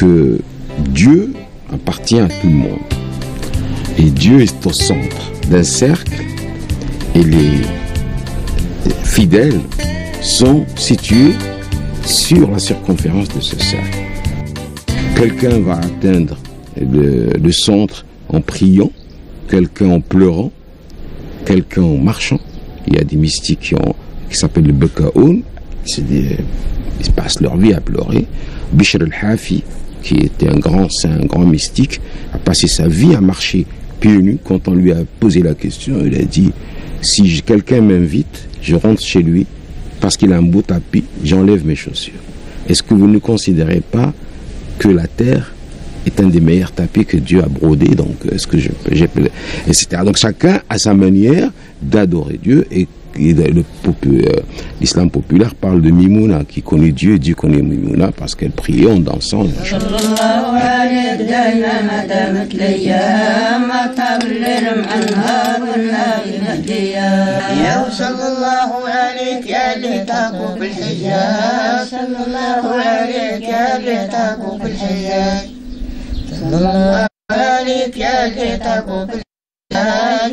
que Dieu appartient à tout le monde. Et Dieu est au centre d'un cercle et les fidèles sont situés sur la circonférence de ce cercle. Quelqu'un va atteindre le centre en priant, quelqu'un en pleurant, quelqu'un en marchant. Il y a des mystiques qui s'appellent le Bekaoun, ils passent leur vie à pleurer. Bishr al-Hafi, qui était un grand saint, un grand mystique, a passé sa vie à marcher pieds nus. Quand on lui a posé la question, il a dit: si quelqu'un m'invite, je rentre chez lui parce qu'il a un beau tapis, j'enlève mes chaussures. Est-ce que vous ne considérez pas que la terre est un des meilleurs tapis que Dieu a brodé? Donc, est-ce que etc. Donc, chacun a sa manière d'adorer Dieu. Et l'islam populaire parle de Mimouna, qui connaît Dieu, et Dieu connaît Mimouna, parce qu'elle priait en dansant.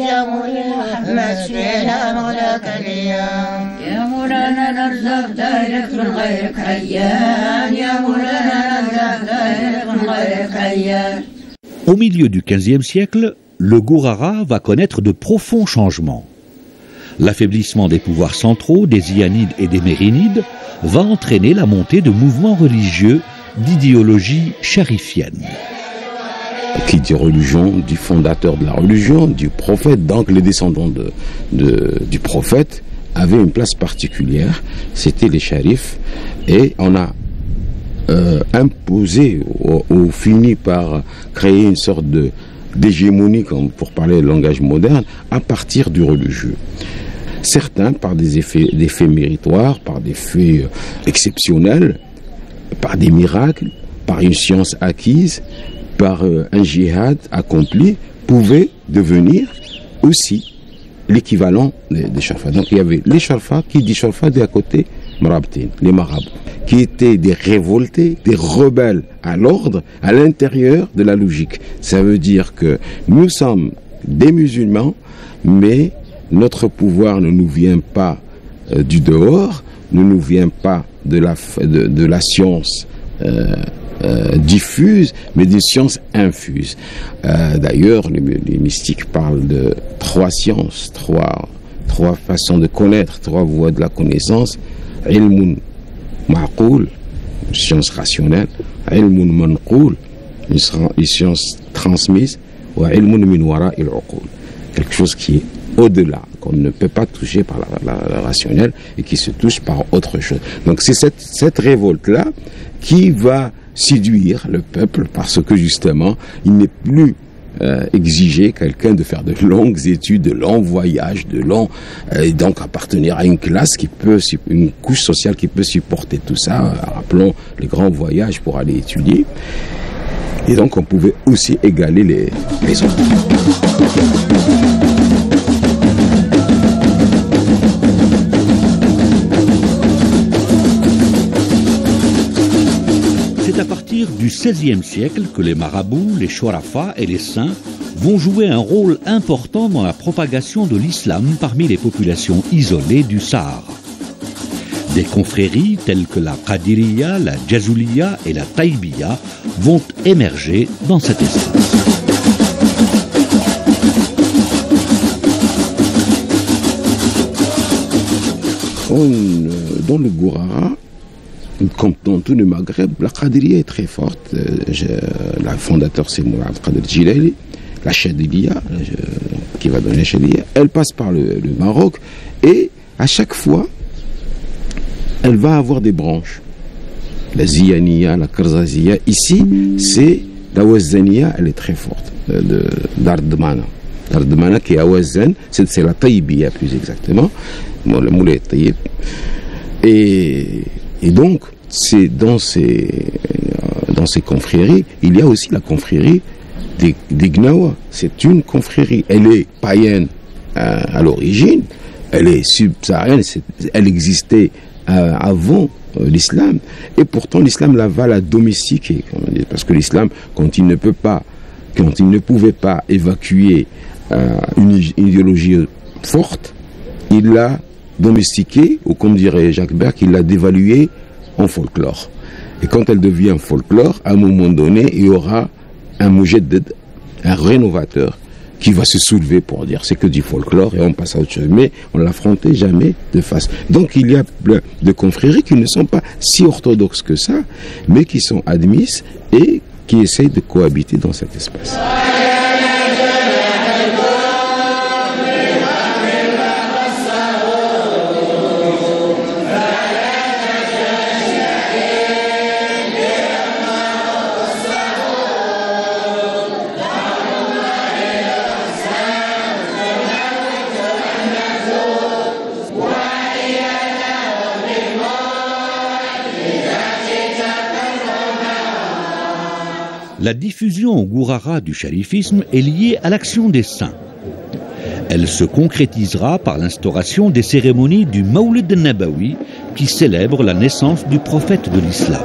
يا محمد سبحان مولاك اليوم يا مولانا نرزق دايرك من غيرك عيان يا مولانا نرزق دايرك من غيرك عيان. Au milieu du XVe siècle, le Gourara va connaître de profonds changements. L'affaiblissement des pouvoirs centraux, des Iyanides et des Mérinides, va entraîner la montée de mouvements religieux d'idéologie chérifienne. Qui dit religion, du fondateur de la religion, du prophète. Donc les descendants du prophète avaient une place particulière, c'était les sharifs, et on a imposé ou fini par créer une sorte d'hégémonie, pour parler le langage moderne, à partir du religieux. Certains par des faits méritoires, par des faits exceptionnels, par des miracles, par une science acquise, par un djihad accompli, pouvaient devenir aussi l'équivalent des Sharfa. Donc il y avait les Sharfa, qui dit Sharfa, de à côté Marabtin, les marabouts, qui étaient des révoltés, des rebelles à l'ordre, à l'intérieur de la logique. Ça veut dire que nous sommes des musulmans, mais notre pouvoir ne nous vient pas du dehors, ne nous vient pas de la science diffuse, mais d'une science infuse. D'ailleurs, les mystiques parlent de trois sciences, trois façons de connaître, trois voies de la connaissance. Ilmun ma'qoul, une science rationnelle. Ilmun manqoul, une science transmise. Wa ilmun min wara il uqoul, quelque chose qui est au-delà, qu'on ne peut pas toucher par la rationnelle et qui se touche par autre chose. Donc c'est cette révolte-là qui va séduire le peuple, parce que justement, il n'est plus exiger quelqu'un de faire de longues études, de longs voyages, et donc appartenir à une classe une couche sociale qui peut supporter tout ça. Rappelons les grands voyages pour aller étudier. Et donc on pouvait aussi égaler les autres. C'est à partir du XVIe siècle que les marabouts, les shorafas et les saints vont jouer un rôle important dans la propagation de l'islam parmi les populations isolées du Sahara. Des confréries telles que la Qadiriya, la Jazouliya et la Taïbiya vont émerger dans cet espace. Dans le Gourara, comme dans tout le Maghreb, la Qadiriya est très forte. La fondateur, c'est Moulay Abdelkader Jilali. La Chadiliya, qui va donner la Chadiliya, elle passe par le Maroc, et à chaque fois, elle va avoir des branches. La Ziyaniya, la Karzaziya. Ici, c'est la Wazaniya, elle est très forte, d'Ardemana. D'Ardemana qui est à Wazan, c'est la Taïbiya plus exactement, le Moulay Taïb. Et donc, c'est dans ces confréries, il y a aussi la confrérie des Gnawa. C'est une confrérie. Elle est païenne à l'origine, elle est subsaharienne, elle existait avant l'islam, et pourtant l'islam va la domestiquer, parce que l'islam, quand il ne pouvait pas évacuer une idéologie forte, il l'a domestiquée, ou comme dirait Jacques Berck, il l'a dévaluée en folklore. Et quand elle devient folklore, à un moment donné, il y aura un mujaddid, un rénovateur, qui va se soulever pour dire c'est que du folklore et on passe à autre chose. Mais on ne l'affrontait jamais de face. Donc il y a plein de confréries qui ne sont pas si orthodoxes que ça, mais qui sont admises et qui essayent de cohabiter dans cet espace. La diffusion au Gourara du charifisme est liée à l'action des saints. Elle se concrétisera par l'instauration des cérémonies du Mawlid al-Nabawi qui célèbre la naissance du prophète de l'islam.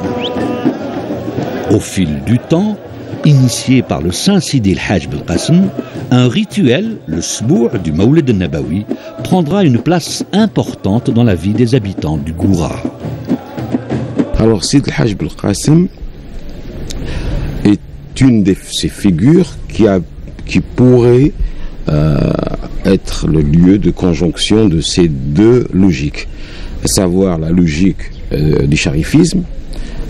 Au fil du temps, initié par le saint Sidi el-Hajj Belkacem, un rituel, le Sbou' du Mawlid al-Nabawi, prendra une place importante dans la vie des habitants du Gourara. Alors Sidi el-Hajj Belkacem est une de ces figures qui pourrait être le lieu de conjonction de ces deux logiques, à savoir la logique du charifisme,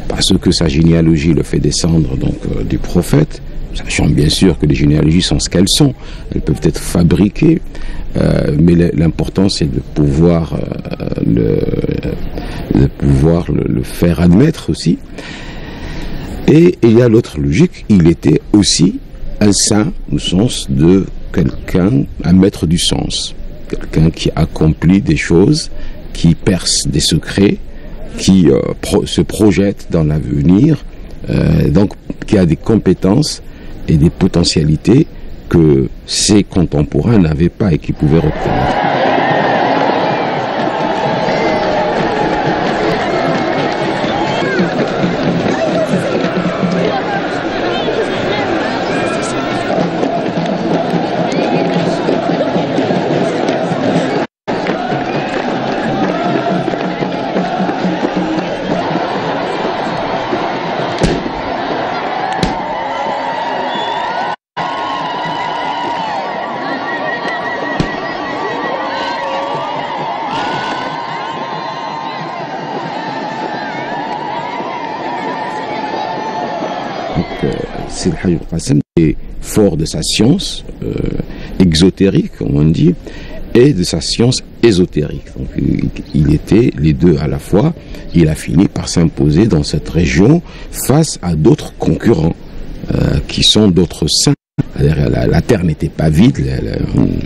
parce que sa généalogie le fait descendre donc du prophète, sachant bien sûr que les généalogies sont ce qu'elles sont, elles peuvent être fabriquées, mais l'important c'est de pouvoir le faire admettre aussi. Et il y a l'autre logique, il était aussi un saint au sens de quelqu'un, un maître du sens, quelqu'un qui accomplit des choses, qui perce des secrets, qui se projette dans l'avenir, donc qui a des compétences et des potentialités que ses contemporains n'avaient pas et qui pouvaient reconnaître. Sidi el-Hajj Belkacem est fort de sa science exotérique, comme on dit, et de sa science ésotérique. Donc, il était les deux à la fois. Il a fini par s'imposer dans cette région face à d'autres concurrents qui sont d'autres saints. La terre n'était pas vide,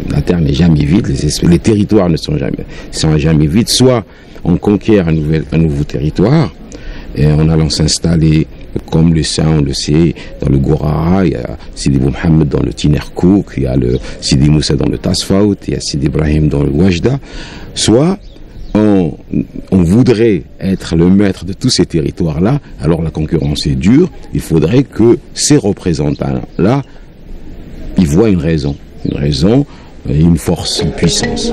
la terre n'est jamais vide, les territoires ne sont jamais vides. Soit on conquiert un nouveau territoire et en allant s'installer, comme le saint, on le sait, dans le Gourara, il y a Sidi Mohammed dans le Tinerkouk, il y a le Sidi Moussa dans le Tasfaout, il y a Sidi Ibrahim dans le Wajda. Soit on voudrait être le maître de tous ces territoires-là, alors la concurrence est dure, il faudrait que ces représentants-là, ils voient une raison, une force, une puissance.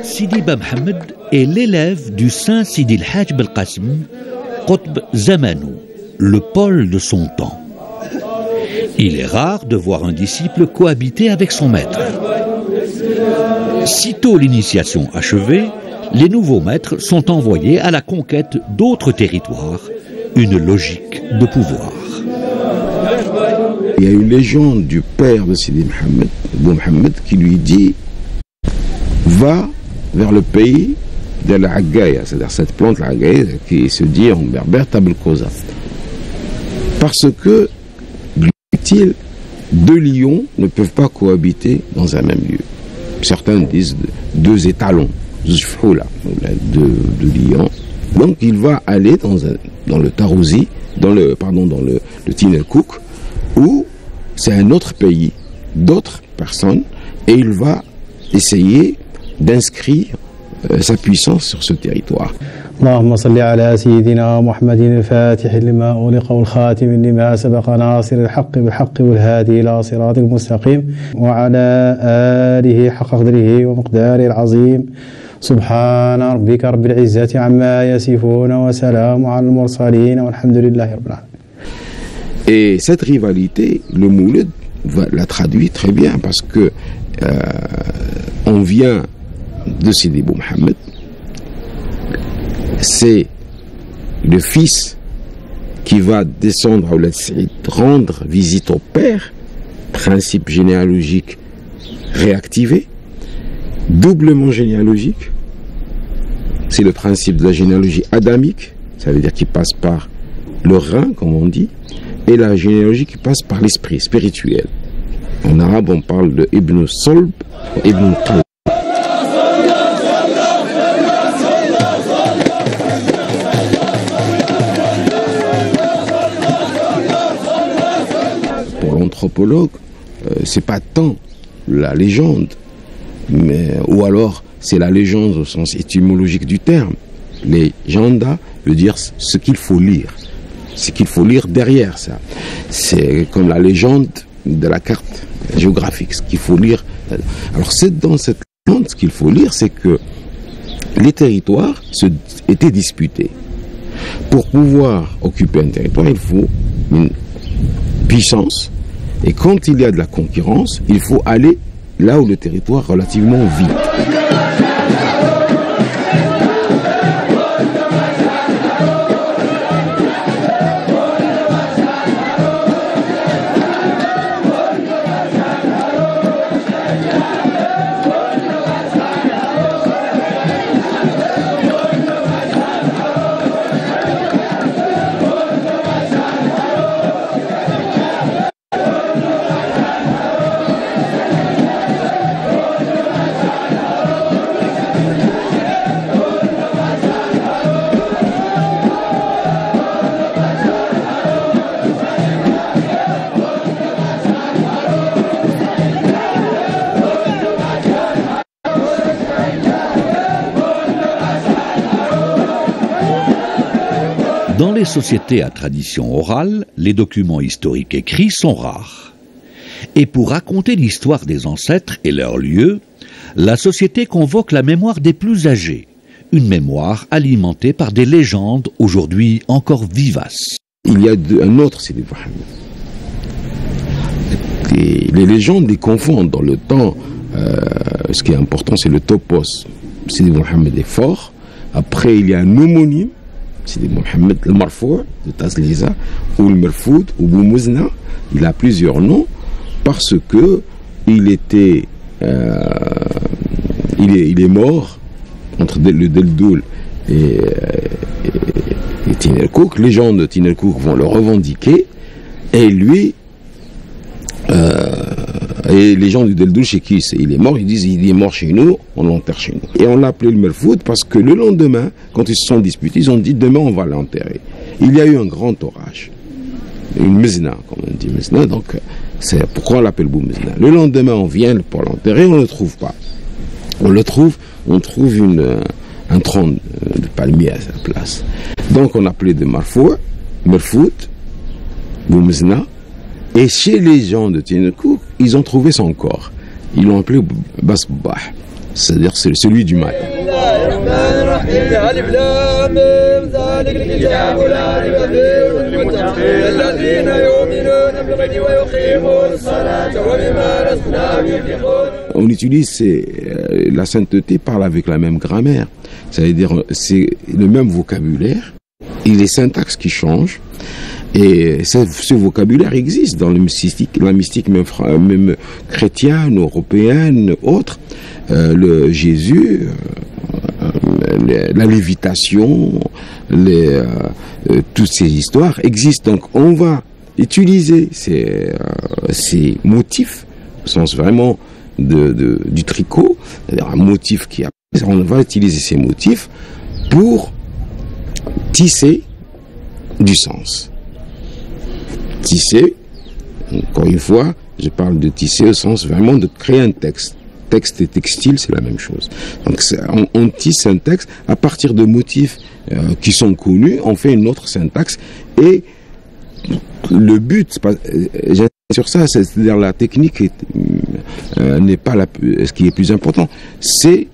Sidi Ba Mohammed est l'élève du saint Sidi el-Hajj Belkacem, Qutb Zamanou, le pôle de son temps. Il est rare de voir un disciple cohabiter avec son maître. Sitôt l'initiation achevée, les nouveaux maîtres sont envoyés à la conquête d'autres territoires, une logique de pouvoir. Il y a une légende du père de Sidi Mohammed qui lui dit « Va vers le pays de la Agaya », c'est-à-dire cette plante, la Agaya, qui se dit en berbère Tabl Koza. Parce que, dit-il, deux lions ne peuvent pas cohabiter dans un même lieu. Certains disent deux étalons de Lyon. Donc il va aller dans le Tarouzi, dans le Tinelkouk, où c'est un autre pays, d'autres personnes, et il va essayer d'inscrire sa puissance sur ce territoire. اللهم صل على سيدنا محمد الفاتح لما أغلق والخاتم لما سبق ناصر الحق بالحق والهادي إلى صراط المستقيم وعلى آله حق قدره ومقداره العظيم سبحان ربك رب العزة عما يصفون وسلام على المرسلين والحمد لله رب العالمين. Et cette rivalité, le Moulid la traduit très bien parce que on vient de Sidi Bou Mohamed. C'est le fils qui va descendre à Oulad Saïd, rendre visite au père, principe généalogique réactivé, doublement généalogique. C'est le principe de la généalogie adamique, ça veut dire qu'il passe par le rein, comme on dit, et la généalogie qui passe par l'esprit spirituel. En arabe, on parle de Ibn Solb, Ibn Qalb. L'anthropologue, c'est pas tant la légende, ou alors c'est la légende au sens étymologique du terme. Légenda veut dire ce qu'il faut lire, ce qu'il faut lire derrière ça. C'est comme la légende de la carte géographique, ce qu'il faut lire. Alors c'est dans cette légende, ce qu'il faut lire, c'est que les territoires étaient disputés. Pour pouvoir occuper un territoire, il faut une puissance. Et quand il y a de la concurrence, il faut aller là où le territoire est relativement vide. Dans les sociétés à tradition orale, les documents historiques écrits sont rares. Et pour raconter l'histoire des ancêtres et leurs lieux, la société convoque la mémoire des plus âgés, une mémoire alimentée par des légendes aujourd'hui encore vivaces. Il y a un autre Sidi Mohamed. Les légendes les confondent dans le temps. Ce qui est important, c'est le topos. Sidi Mohamed est fort. Après, il y a un homonyme. Sidi Mohamed le Marfour de Tazliza ou le Merfoud ou Boumouzna. Il a plusieurs noms parce que il est mort entre le Deldoul et Tinelkouk. Les gens de Tinelkouk vont le revendiquer et lui et les gens du Deldoul chez qui il est mort, ils disent il est mort chez nous, on l'enterre chez nous. Et on l'a appelé le Merfoud parce que le lendemain, quand ils se sont disputés, ils ont dit demain on va l'enterrer. Il y a eu un grand orage, une mizna, comme on dit mizna, donc c'est pourquoi on l'appelle Boumizna. Le lendemain on vient pour l'enterrer, on ne le trouve pas. On trouve un tronc de palmier à sa place. Donc on appelait de Marfour, Merfoud, Boumizna. Et chez les gens de Tinelkouk, ils ont trouvé son corps. Ils l'ont appelé Basbah, c'est-à-dire c'est celui du matin. On utilise la sainteté parle avec la même grammaire, c'est-à-dire c'est le même vocabulaire, et les syntaxes qui changent. Et ce vocabulaire existe dans la mystique même chrétienne, européenne, autre. Le Jésus, la lévitation, toutes ces histoires existent. Donc on va utiliser ces motifs, au sens vraiment du tricot, c'est-à-dire un motif qui a on va utiliser ces motifs pour tisser du sens. Tisser, encore une fois, je parle de tisser au sens vraiment de créer un texte. Texte et textile, c'est la même chose. Donc on tisse un texte à partir de motifs qui sont connus, on fait une autre syntaxe et le but, j'insiste sur ça, c'est-à-dire la technique n'est pas ce qui est plus important, c'est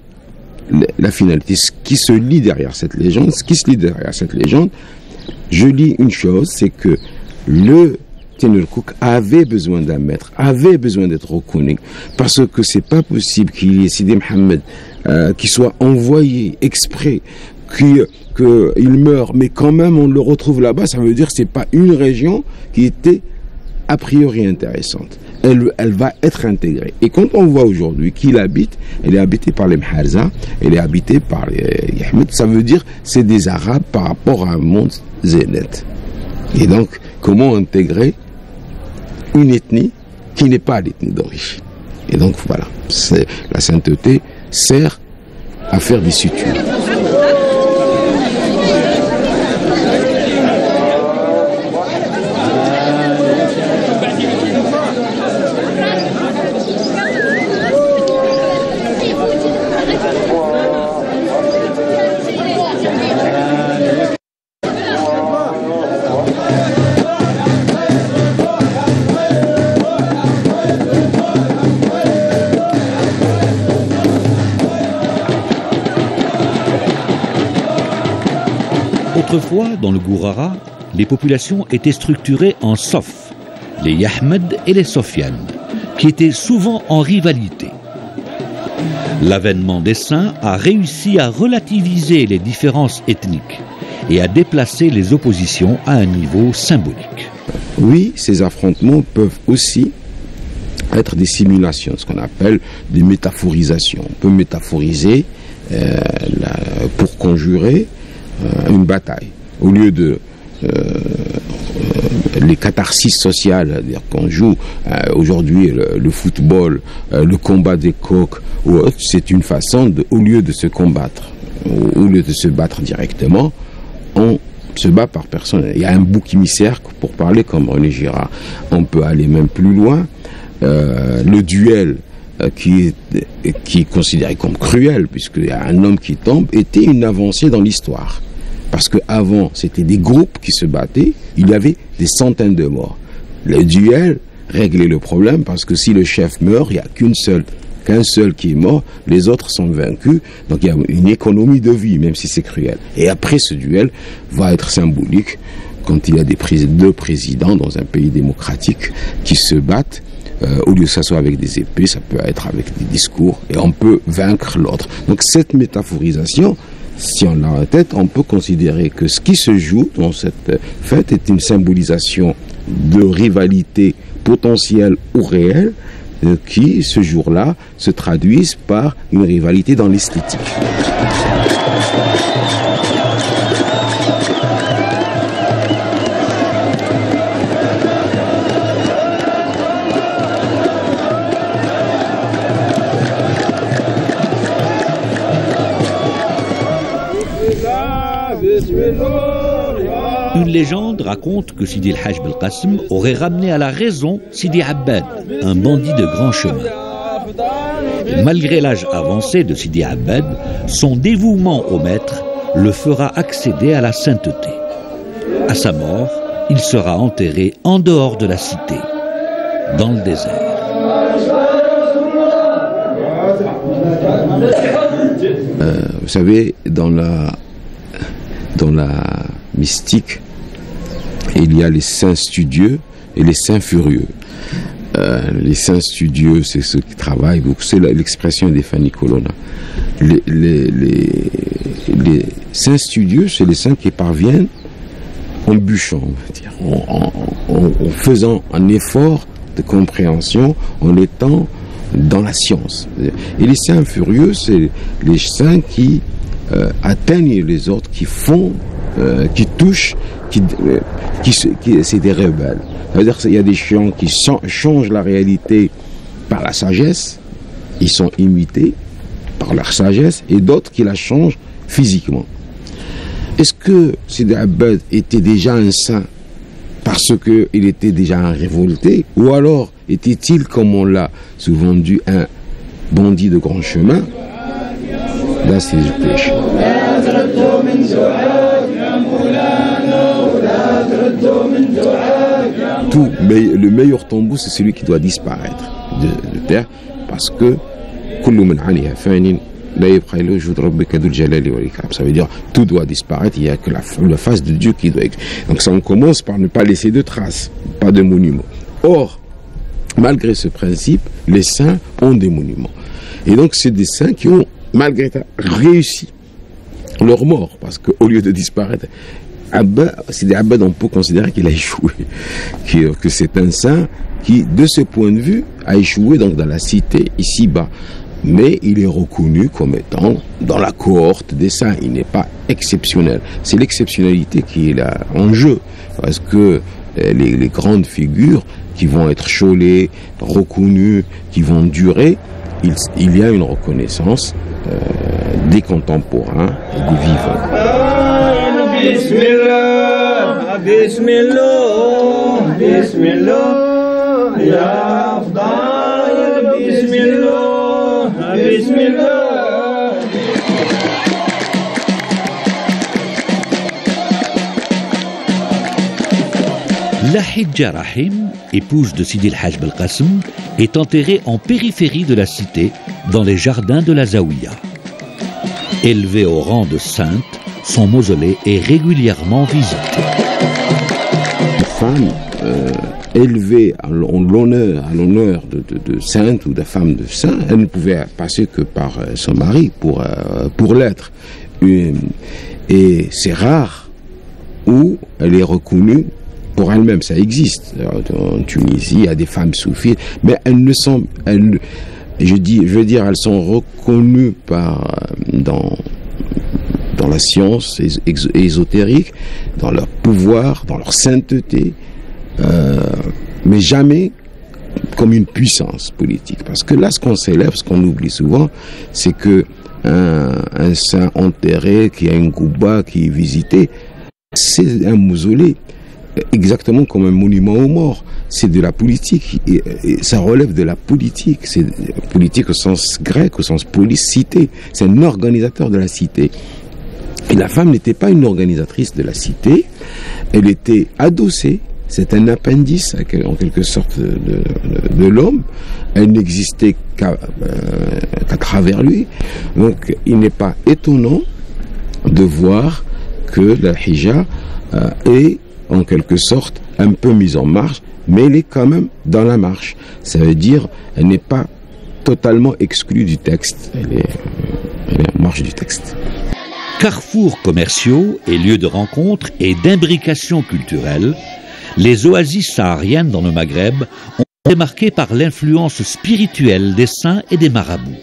la finalité, ce qui se lit derrière cette légende. Ce qui se lit derrière cette légende, je lis une chose, c'est que le Tenurkouk avait besoin d'un maître, avait besoin d'être reconnu, parce que c'est pas possible qu'il y ait Sidi Mohamed qui soit envoyé exprès, qu'il meurt, mais quand même on le retrouve là-bas. Ça veut dire que c'est pas une région qui était a priori intéressante. Elle va être intégrée. Et quand on voit aujourd'hui qu'il habite, elle est habitée par les Mharza, elle est habitée par les Yahmed, ça veut dire c'est des Arabes par rapport à un monde zénith. Et donc, comment intégrer une ethnie qui n'est pas l'ethnie d'origine? Et donc voilà, la sainteté sert à faire des sutures. Autrefois, dans le Gourara, les populations étaient structurées en Sof, les Yahmed et les Sofianes, qui étaient souvent en rivalité. L'avènement des saints a réussi à relativiser les différences ethniques et à déplacer les oppositions à un niveau symbolique. Oui, ces affrontements peuvent aussi être des simulations, ce qu'on appelle des métaphorisations. On peut métaphoriser pour conjurer une bataille. Au lieu de les catharsis sociales, c'est-à-dire qu'on joue aujourd'hui le football, le combat des coqs ou autre, c'est une façon au lieu de se combattre, au lieu de se battre directement, on se bat par personne. Il y a un bouc émissaire pour parler comme René Girard. On peut aller même plus loin. Le duel qui est considéré comme cruel, puisqu'il y a un homme qui tombe, était une avancée dans l'histoire. Parce qu'avant, c'était des groupes qui se battaient, il y avait des centaines de morts. Le duel réglait le problème, parce que si le chef meurt, il n'y a qu'un seul qui est mort, les autres sont vaincus, donc il y a une économie de vie, même si c'est cruel. Et après, ce duel va être symbolique, quand il y a deux présidents dans un pays démocratique qui se battent. Au lieu que ça soit avec des épées, ça peut être avec des discours, et on peut vaincre l'autre. Donc cette métaphorisation, si on l'a en tête, on peut considérer que ce qui se joue dans cette fête est une symbolisation de rivalité potentielle ou réelle qui, ce jour-là, se traduisent par une rivalité dans l'esthétique. Une légende raconte que Sidi el-Hajj Belkacem aurait ramené à la raison Sidi Abbad, un bandit de grand chemin. Malgré l'âge avancé de Sidi Abbad, son dévouement au maître le fera accéder à la sainteté. À sa mort, il sera enterré en dehors de la cité, dans le désert. Vous savez, dans la mystique, il y a les saints studieux et les saints furieux. Les saints studieux, c'est ceux qui travaillent, c'est l'expression des Fanny Colonna. Les saints studieux, c'est les saints qui parviennent en bûchant, on va dire, en faisant un effort de compréhension, en étant dans la science. Et les saints furieux, c'est les saints qui atteignent les autres, qui font, qui touchent, c'est des rebelles. C'est-à-dire qu'il y a des gens qui changent la réalité par la sagesse, ils sont imités, par leur sagesse, et d'autres qui la changent physiquement. Est-ce que Sidi Abbad était déjà un saint parce qu'il était déjà un révolté, ou alors était-il, comme on l'a souvent dit, un bandit de grand chemin? That's his question. Le meilleur tombeau, c'est celui qui doit disparaître de terre, parce que ça veut dire tout doit disparaître, il n'y a que la face de Dieu qui doit exister. Donc ça, on commence par ne pas laisser de traces, pas de monuments. Or, malgré ce principe, les saints ont des monuments. Et donc c'est des saints qui ont, malgré ça, réussi leur mort, parce qu'au lieu de disparaître, Sidi Abbad, on peut considérer qu'il a échoué, que c'est un saint qui, de ce point de vue, a échoué donc dans la cité ici-bas. Mais il est reconnu comme étant dans la cohorte des saints. Il n'est pas exceptionnel. C'est l'exceptionnalité qui est là en jeu. Parce que les grandes figures qui vont être Cholées, reconnues, qui vont durer, il y a une reconnaissance des contemporains et des vivants. Bismillah, Bismillah, Bismillah, ya Afdal, Bismillah, Bismillah. La Hidja Rahim, épouse de Sidi El-Hajj Belkacem, est enterrée en périphérie de la cité, dans les jardins de la Zawiya. Élevée au rang de sainte, son mausolée est régulièrement visité. Une femme élevée à l'honneur de sainte ou de femme de saint, elle ne pouvait passer que par son mari pour l'être. Et c'est rare où elle est reconnue pour elle-même. Ça existe. En Tunisie, il y a des femmes soufites, mais elles ne sont... je veux dire, elles sont reconnues dans la science ésotérique, dans leur pouvoir, dans leur sainteté, mais jamais comme une puissance politique. Parce que là, ce qu'on célèbre, ce qu'on oublie souvent, c'est que un saint enterré qui a une gouba qui est visité, c'est un mausolée, exactement comme un monument aux morts. C'est de la politique, et ça relève de la politique. C'est politique au sens grec, au sens polis, cité. C'est un organisateur de la cité. Et la femme n'était pas une organisatrice de la cité, elle était adossée, c'est un appendice en quelque sorte de l'homme, elle n'existait qu'à travers lui. Donc il n'est pas étonnant de voir que la Hija est en quelque sorte un peu mise en marche, mais elle est quand même dans la marche. Ça veut dire elle n'est pas totalement exclue du texte, elle est en marche du texte. Carrefours commerciaux et lieux de rencontre et d'imbrication culturelle, les oasis sahariennes dans le Maghreb ont été marquées par l'influence spirituelle des saints et des marabouts,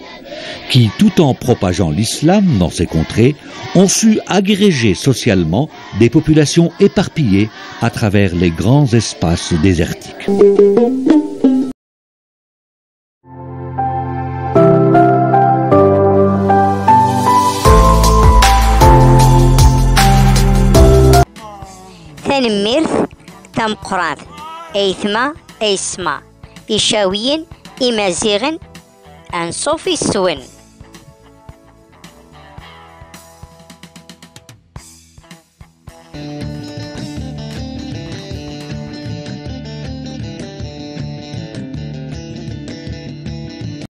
qui, tout en propageant l'islam dans ces contrées, ont su agréger socialement des populations éparpillées à travers les grands espaces désertiques. تنميرث تمقرات أيثما أيسما إشاويين إمازيغن أنصوفي السون